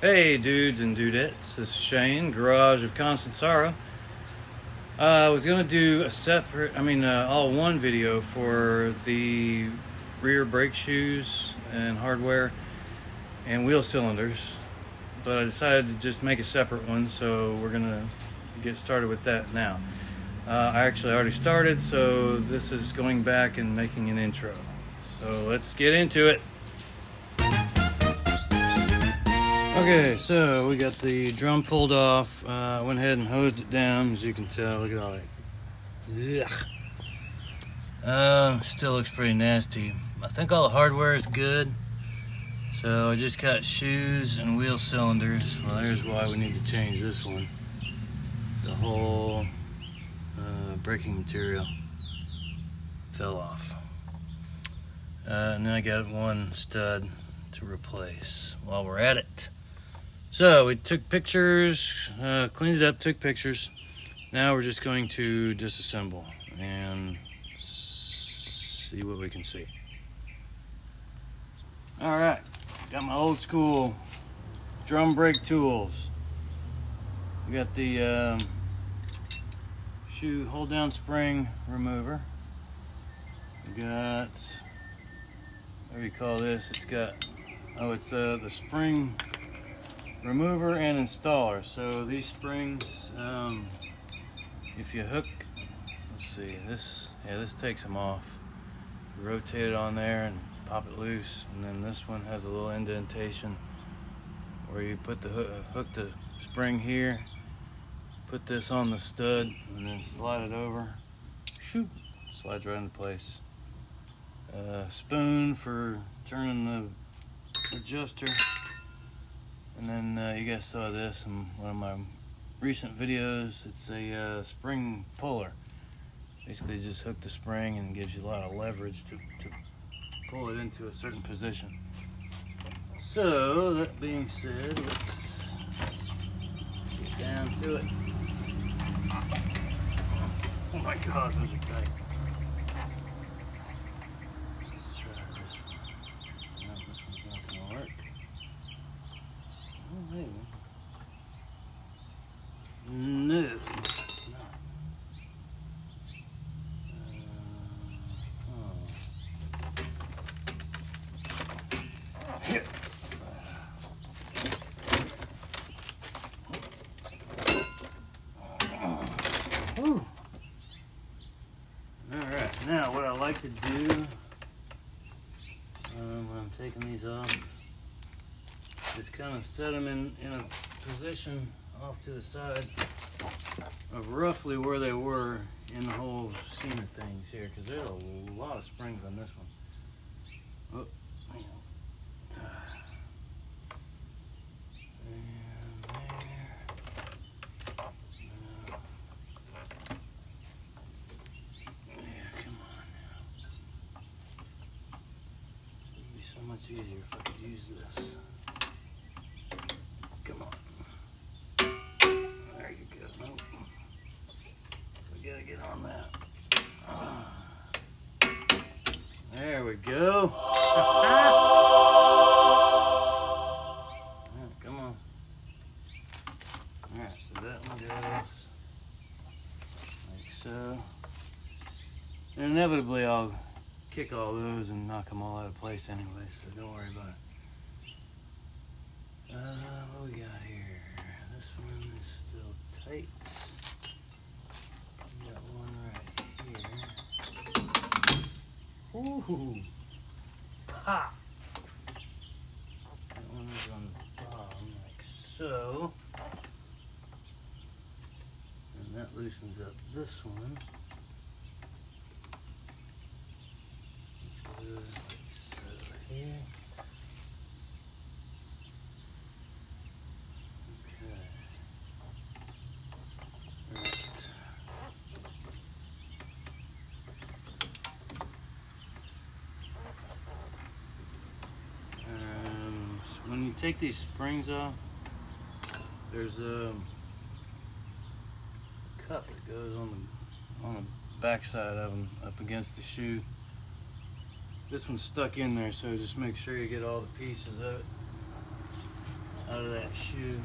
Hey dudes and dudettes, this is Shane, Garage of Constant Sorrow. I was going to do all one video for the rear brake shoes and hardware and wheel cylinders, but I decided to just make a separate one, so we're going to get started with that now. I actually already started, so this is going back and making an intro. So let's get into it. Okay, so we got the drum pulled off. Went ahead and hosed it down, as you can tell. Look at all that. Still looks pretty nasty. I think all the hardware is good. So I just got shoes and wheel cylinders. Well, there's why we need to change this one. The whole braking material fell off. And then I got one stud to replace while we're at it. So we took pictures, cleaned it up, took pictures. Now we're just going to disassemble and see what we can see. All right, got my old school drum brake tools. We got the shoe hold down spring remover. We got, what do you call this? It's got, it's the spring remover and installer. So these springs, if you hook, let's see, this takes them off. You rotate it on there and pop it loose, and then this one has a little indentation where you put the hook the spring here, put this on the stud, and then slide it over. Shoot, slides right into place. Spoon for turning the adjuster. And then you guys saw this in one of my recent videos. It's a spring puller. Basically just hook the spring and gives you a lot of leverage to pull it into a certain position. So that being said, let's get down to it. Oh my God, those are tight. Let's try this one. No, this one's not gonna work. Oh, maybe. No, it's not. Here. Alright, now what I like to do when I'm taking these off, just kind of set them in a position off to the side of roughly where they were in the whole scheme of things here, because there's a lot of springs on this one. Oh, hang on. And there. Yeah, come on now. It would be so much easier if I could use this. Come on. There you go. Nope. We gotta get on that. There we go. Come on. Alright, so that one goes like so. And inevitably I'll kick all those and knock them all out of place anyway, so don't worry about it. What we got here? This one is still tight. We got one right here. Ooh! Ha! That one is on the bottom, like so. And that loosens up this one. Which goes like so here. When you take these springs off, there's a cup that goes on the back side of them up against the shoe. This one's stuck in there, so just make sure you get all the pieces of it out of that shoe.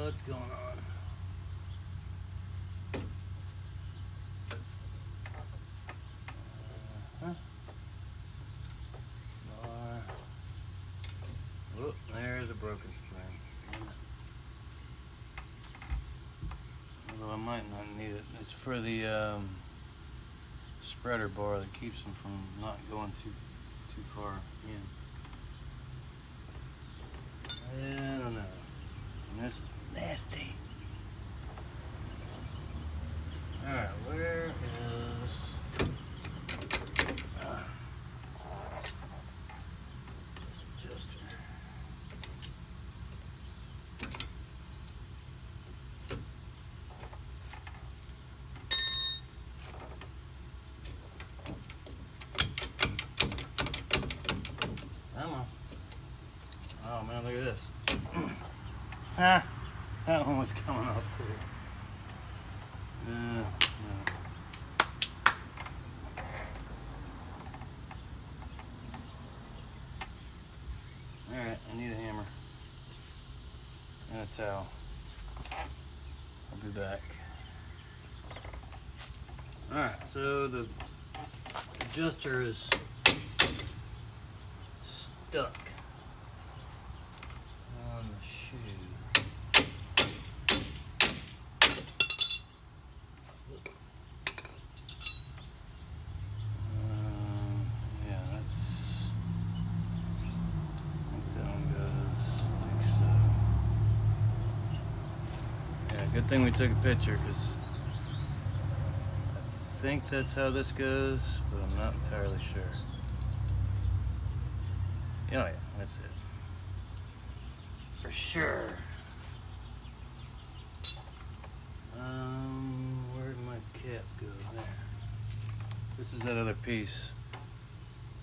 What's going on? Whoop, there's a broken spring. Although I might not need it. It's for the spreader bar that keeps them from not going too far in. I don't know. And this is nasty. Alright, where is this adjuster? Come on. Oh man, look at this. Ah, that one was coming off too. No. Alright, I need a hammer and a towel. I'll be back. Alright, so the adjuster is stuck on the shoe. Yeah, that's, I think that one goes like so. Yeah, good thing we took a picture, because I think that's how this goes, but I'm not entirely sure. Oh yeah, that's it. For sure. Where'd my cap go? There. This is that other piece.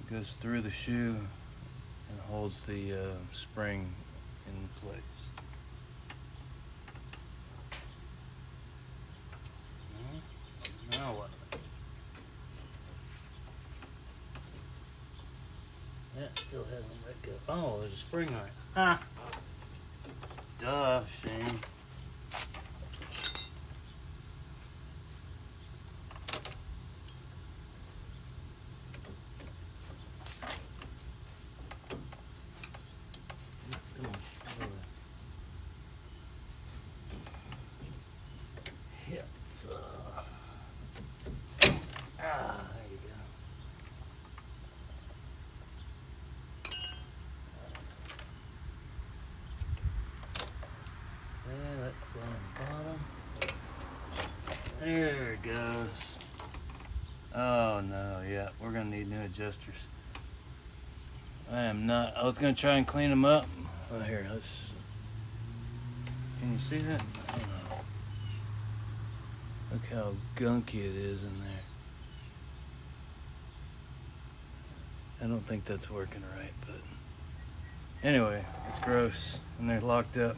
It goes through the shoe and holds the spring in place. Now what? That still hasn't let go. Oh, there's a spring on it. Ha! Duh, Shane. Come on, over there. Yep. There you go. And that's on the bottom. There it goes. Oh no, yeah, we're gonna need new adjusters. I was gonna try and clean them up. Oh, here, can you see that? I don't know. Look how gunky it is in there. I don't think that's working right, but anyway, it's gross, and they're locked up.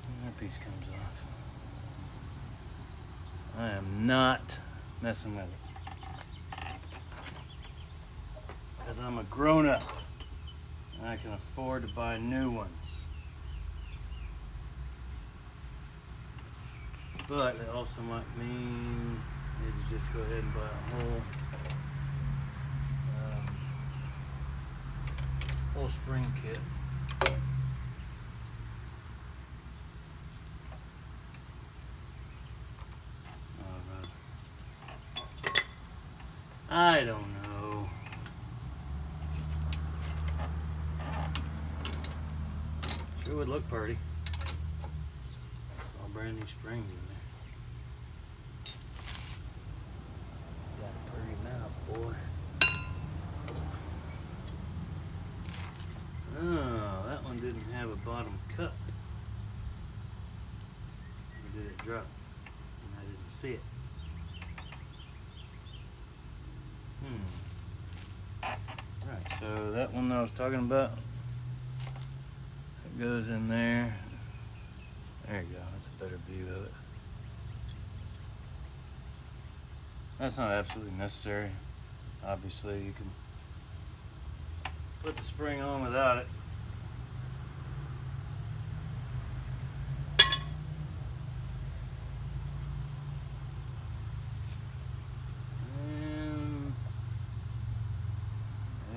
And that piece comes off. I am not messing with it, because I'm a grown-up, and I can afford to buy new ones. But it also might mean I need to just go ahead and buy a whole spring kit. I don't know. Sure would look pretty. All brand new springs in there. Got a pretty mouth, boy. Oh, that one didn't have a bottom cup. Or did it drop? And I didn't see it. that one that I was talking about. It goes in there. There you go, that's a better view of it. That's not absolutely necessary. Obviously, you can put the spring on without it. And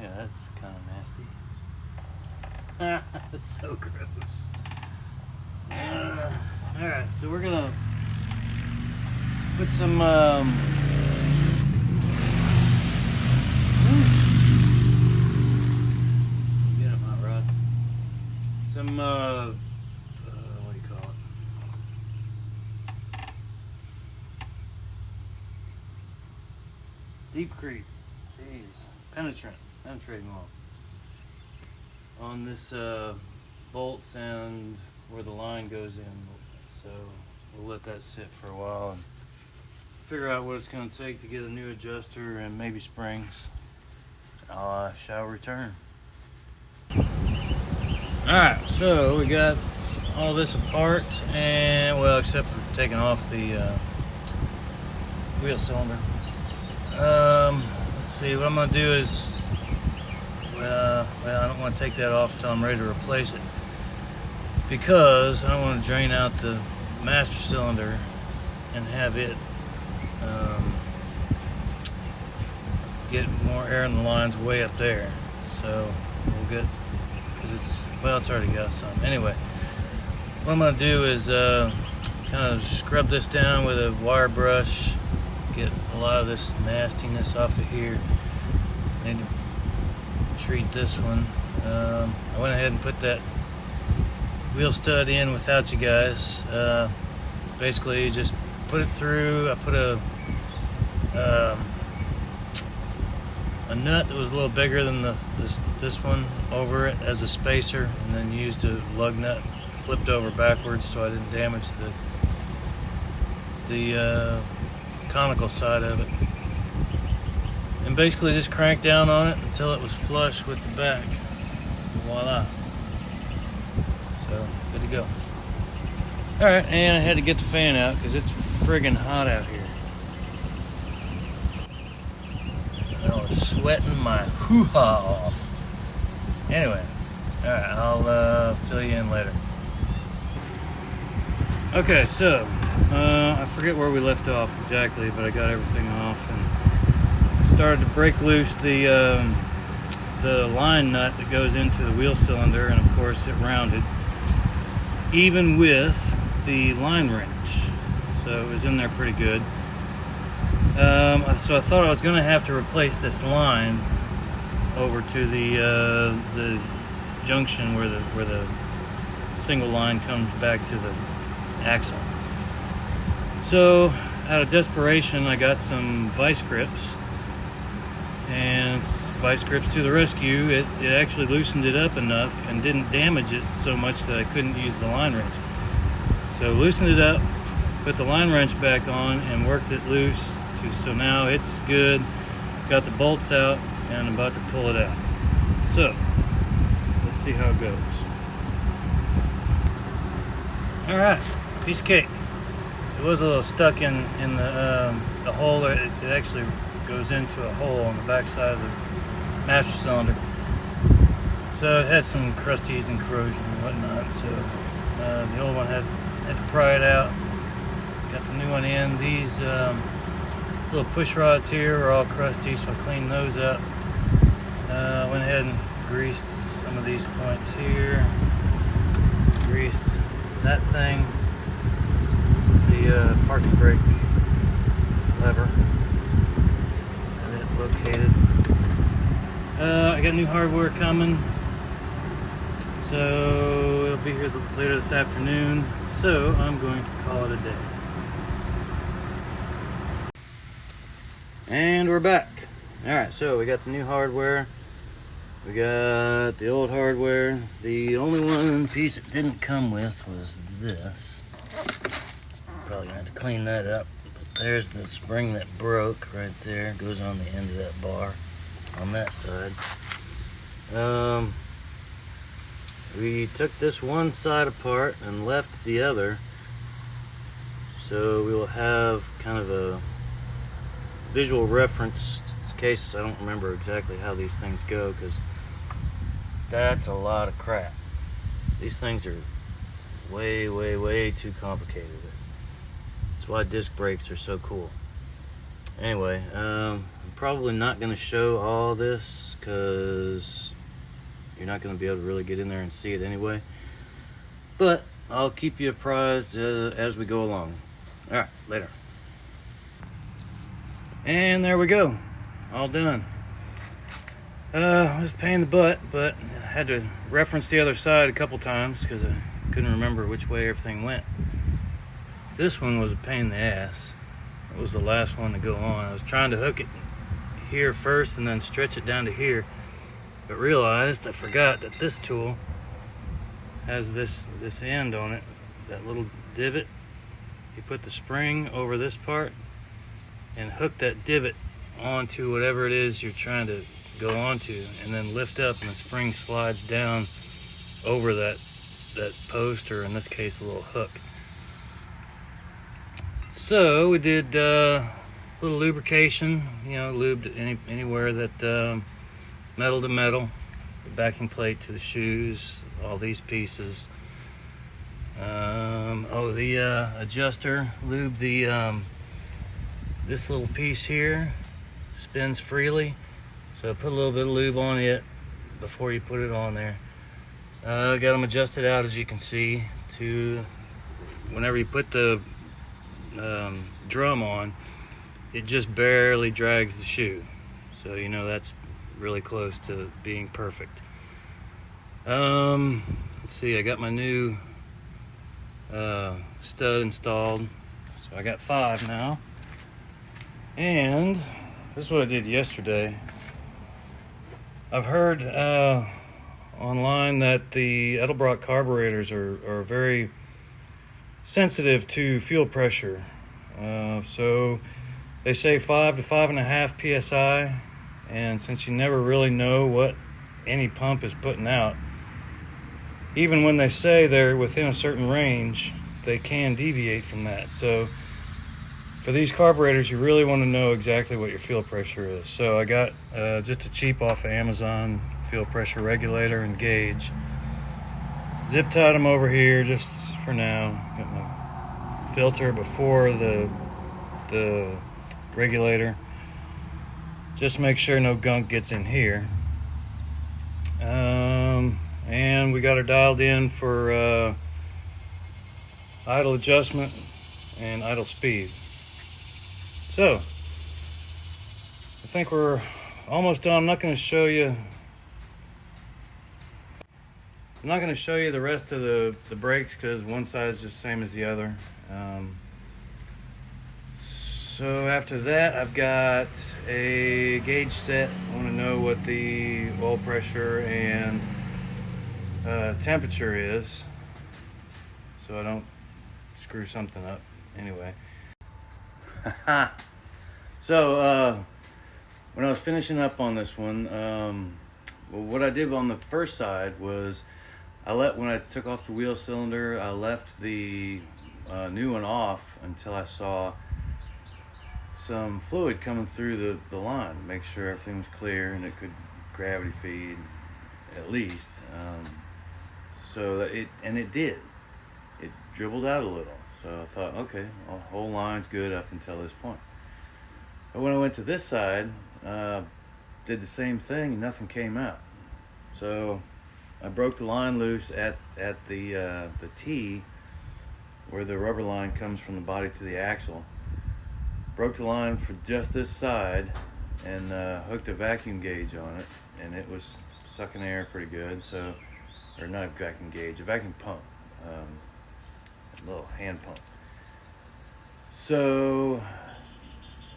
yeah, that's kind of nasty. That's so gross. Alright, so we're gonna put some get him, hot rod. Some what do you call it? Deep Creep. Jeez. Penetrating oil. On this bolts and where the line goes in. So we'll let that sit for a while and figure out what it's going to take to get a new adjuster and maybe springs. I shall return. Alright, so we got all this apart, and well, except for taking off the wheel cylinder. Let's see, what I'm going to do is, well, I don't want to take that off until I'm ready to replace it, because I don't want to drain out the master cylinder and have it get more air in the lines way up there. So we'll get, because it's already got some. Anyway, what I'm going to do is kind of scrub this down with a wire brush, get a lot of this nastiness off of here. Need to treat this one. I went ahead and put that wheel stud in without you guys. Basically just put it through. I put a nut that was a little bigger than this one over it as a spacer, and then used a lug nut flipped over backwards so I didn't damage the conical side of it, and basically just cranked down on it until it was flush with the back. Voila. So good to go. Alright, and I had to get the fan out because it's friggin' hot out here. I was sweating my hoo-ha off. Anyway, alright, I'll fill you in later. Okay, so I forget where we left off exactly, but I got everything off and started to break loose the line nut that goes into the wheel cylinder, and of course it rounded, even with the line wrench. So it was in there pretty good. So I thought I was going to have to replace this line over to the junction where the single line comes back to the axle. So out of desperation, I got some vice grips, and vice grips to the rescue. It actually loosened it up enough and didn't damage it so much that I couldn't use the line wrench. So loosened it up, put the line wrench back on, and worked it loose. So now it's good. Got the bolts out, and I'm about to pull it out. So let's see how it goes. All right, piece of cake. It was a little stuck in the hole. It actually goes into a hole on the back side of the master cylinder. So it had some crusties and corrosion and whatnot. So the old one had to pry it out. Got the new one in. These little push rods here are all crusty, so I cleaned those up. Went ahead and greased some of these points here. Greased that thing. It's the parking brake lever. And it located. I got new hardware coming, so it'll be here later this afternoon. So I'm going to call it a day. And we're back. Alright, so we got the new hardware. We got the old hardware. The only one piece it didn't come with was this. Probably gonna have to clean that up. But there's the spring that broke right there. It goes on the end of that bar on that side. We took this one side apart and left the other, so we will have kind of a visual reference in case I don't remember exactly how these things go, because that's a lot of crap. These things are way too complicated. That's why disc brakes are so cool. Anyway, I'm probably not going to show all this because you're not going to be able to really get in there and see it anyway. But I'll keep you apprised as we go along. Alright, later. And there we go. All done. It was a pain in the butt, but I had to reference the other side a couple times because I couldn't remember which way everything went. This one was a pain in the ass. It was the last one to go on. I was trying to hook it here first and then stretch it down to here, but realized I forgot that this tool has this end on it, that little divot. You put the spring over this part and hook that divot onto whatever it is you're trying to go onto, and then lift up, and the spring slides down over that post, or in this case a little hook. So we did a little lubrication, lubed anywhere that metal to metal, the backing plate to the shoes, all these pieces. The adjuster lubed the this little piece here, spins freely, so put a little bit of lube on it before you put it on there. Got them adjusted out, as you can see, to whenever you put the drum on, it just barely drags the shoe, so that's really close to being perfect. Let's see, I got my new stud installed, so I got 5 now. And this is what I did yesterday. I've heard online that the Edelbrock carburetors are very sensitive to fuel pressure. So they say 5 to 5.5 psi, and since you never really know what any pump is putting out, even when they say they're within a certain range, they can deviate from that. So for these carburetors, you really want to know exactly what your fuel pressure is. So I got just a cheap off of Amazon fuel pressure regulator and gauge. Zip tied them over here just for now. Got my filter before the regulator, just to make sure no gunk gets in here. And we got her dialed in for idle adjustment and idle speed. So I think we're almost done. I'm not going to show you the rest of the brakes because one side is just the same as the other. So after that, I've got a gauge set. I want to know what the oil pressure and temperature is, so I don't screw something up. Anyway. So when I was finishing up on this one, what I did on the first side was when I took off the wheel cylinder, I left the new one off until I saw some fluid coming through the line, make sure everything was clear and it could gravity feed at least. So that it did. It dribbled out a little. So I thought, okay, well, the whole line's good up until this point. But when I went to this side, did the same thing and nothing came out. So I broke the line loose at the T where the rubber line comes from the body to the axle. Broke the line for just this side and hooked a vacuum gauge on it, and it was sucking air pretty good. So, or not a vacuum gauge, a vacuum pump, a little hand pump. So,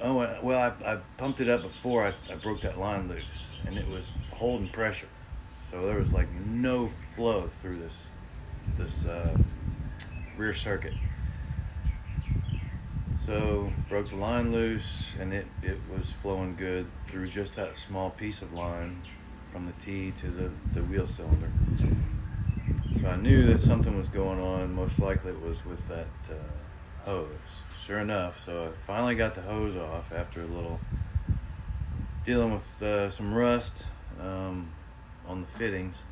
I pumped it up before I broke that line loose, and it was holding pressure. So there was like no flow through this rear circuit. So broke the line loose, and it was flowing good through just that small piece of line from the T to the wheel cylinder. So I knew that something was going on. Most likely it was with that hose. Sure enough, so I finally got the hose off after a little dealing with some rust on the fittings,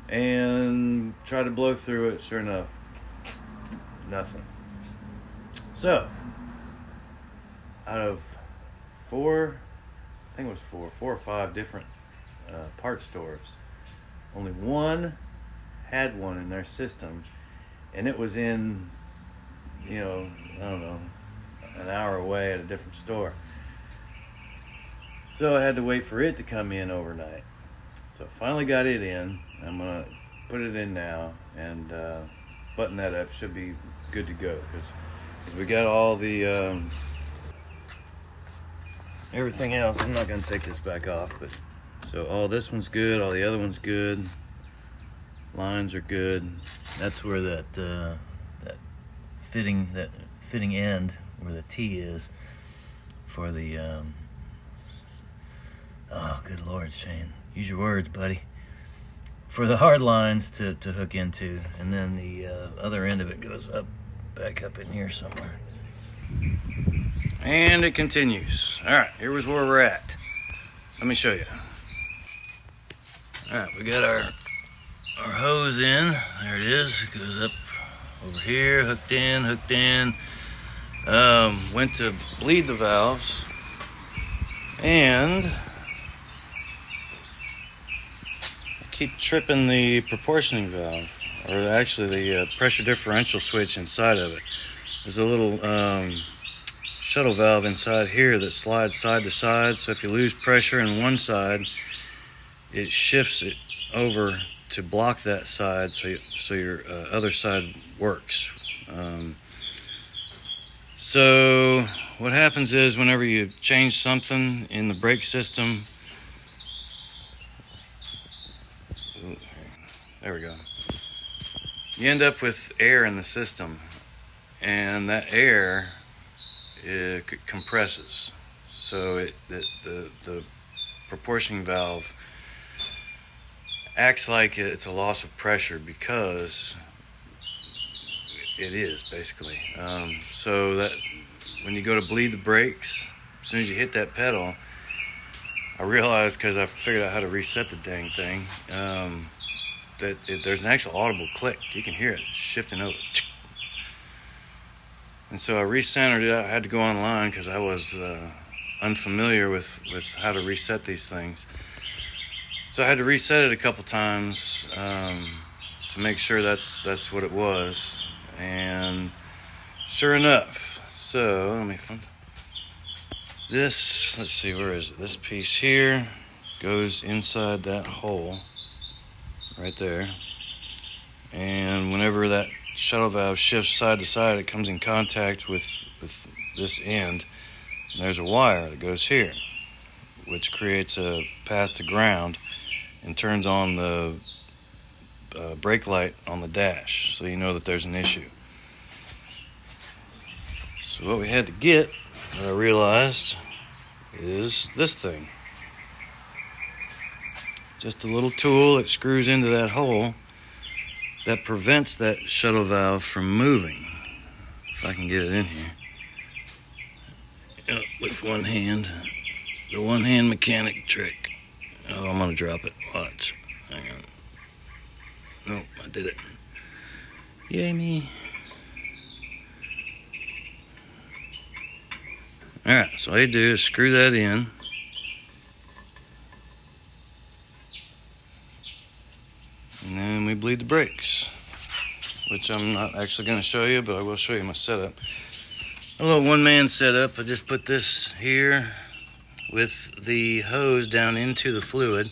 and tried to blow through it. Sure enough, nothing. So out of four or five different part stores, only one had one in their system, and it was in, I don't know, an hour away at a different store. So I had to wait for it to come in overnight. So I finally got it in. I'm gonna put it in now and button that up. Should be good to go because we got all the everything else. I'm not gonna take this back off, but so all this one's good, all the other one's good. Lines are good. That's where that fitting end where the T is for the oh, good Lord, Shane, use your words, buddy. For the hard lines to hook into, and then the other end of it goes back up in here somewhere. And it continues. All right, here was where we're at. Let me show you. All right, we got our hose in. There it is. It goes up over here, hooked in. Went to bleed the valves, and I keep tripping the proportioning valve, or actually the pressure differential switch inside of it. There's a little shuttle valve inside here that slides side to side, so if you lose pressure in one side, it shifts it over to block that side, so your other side works. So what happens is whenever you change something in the brake system, there we go, you end up with air in the system, and that air compresses. So the proportioning valve acts like it's a loss of pressure, because it is basically. So that when you go to bleed the brakes, as soon as you hit that pedal, I realized, because I figured out how to reset the dang thing, that there's an actual audible click. You can hear it shifting over. And so I recentered it. I had to go online because I was unfamiliar with how to reset these things. So I had to reset it a couple times to make sure that's what it was. And sure enough, so let me find this. Let's see, where is it? This piece here goes inside that hole right there. And whenever that shuttle valve shifts side to side, it comes in contact with this end. And there's a wire that goes here, which creates a path to ground and turns on the brake light on the dash, so you know that there's an issue. So what we had to get, what I realized, is this thing. Just a little tool that screws into that hole that prevents that shuttle valve from moving. If I can get it in here. With one hand. The one-hand mechanic trick. Oh, I'm gonna drop it. Watch. Hang on. Nope, I did it. Yay me. Alright, so all you do is screw that in. And then we bleed the brakes, which I'm not actually going to show you, but I will show you my setup. A little one-man setup. I just put this here with the hose down into the fluid.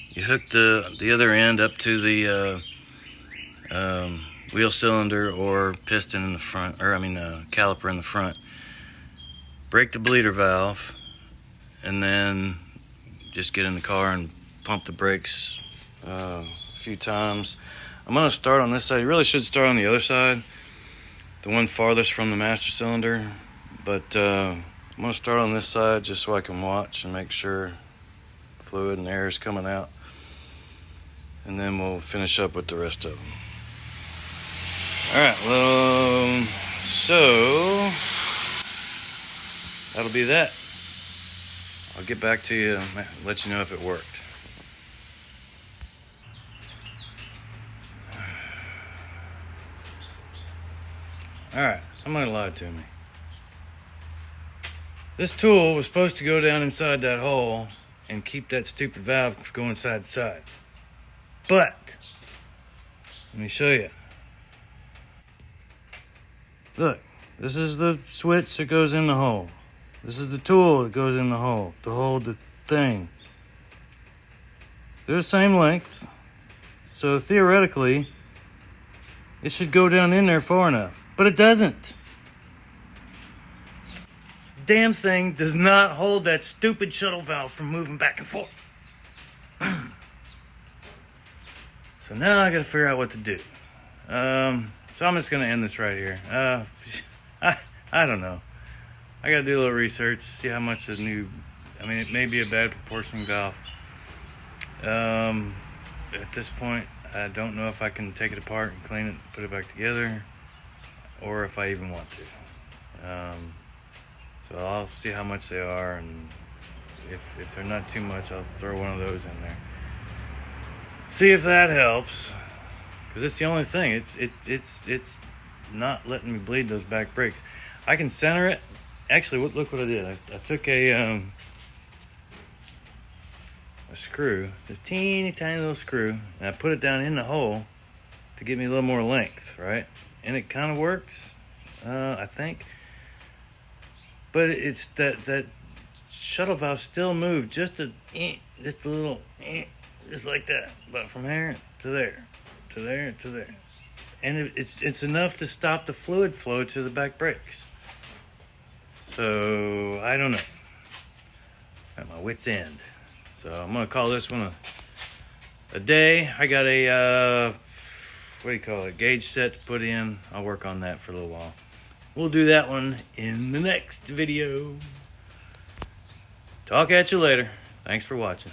You hook the other end up to the wheel cylinder or piston in the front, or caliper in the front. Break the bleeder valve, and then just get in the car and pump the brakes a few times. I'm going to start on this side. You really should start on the other side, the one farthest from the master cylinder, but I'm going to start on this side just so I can watch and make sure the fluid and air is coming out. And then we'll finish up with the rest of them. All right, well, so that'll be that. I'll get back to you and let you know if it worked. All right, somebody lied to me. This tool was supposed to go down inside that hole and keep that stupid valve from going side to side. But, let me show you. Look, this is the switch that goes in the hole. This is the tool that goes in the hole to hold the thing. They're the same length, so theoretically, it should go down in there far enough, but it doesn't. Damn thing does not hold that stupid shuttle valve from moving back and forth. So now I gotta figure out what to do. So I'm just gonna end this right here. I don't know. I gotta do a little research, see how much a new, I mean, it may be a bad proportioning valve. At this point, I don't know if I can take it apart and clean it, put it back together, or if I even want to. So I'll see how much they are, and if they're not too much, I'll throw one of those in there. See if that helps, because it's the only thing. It's not letting me bleed those back brakes. I can center it. Actually, look what I did. I took a screw, this teeny tiny little screw, and I put it down in the hole to give me a little more length, right? And it kind of worked, I think. But it's that shuttle valve still moved just a little, just like that. But from here to there, to there, to there, and it's enough to stop the fluid flow to the back brakes. So I don't know. At my wit's end. So I'm gonna call this one a day. I got a what do you call it? Gauge set to put in. I'll work on that for a little while. We'll do that one in the next video. Talk at you later. Thanks for watching.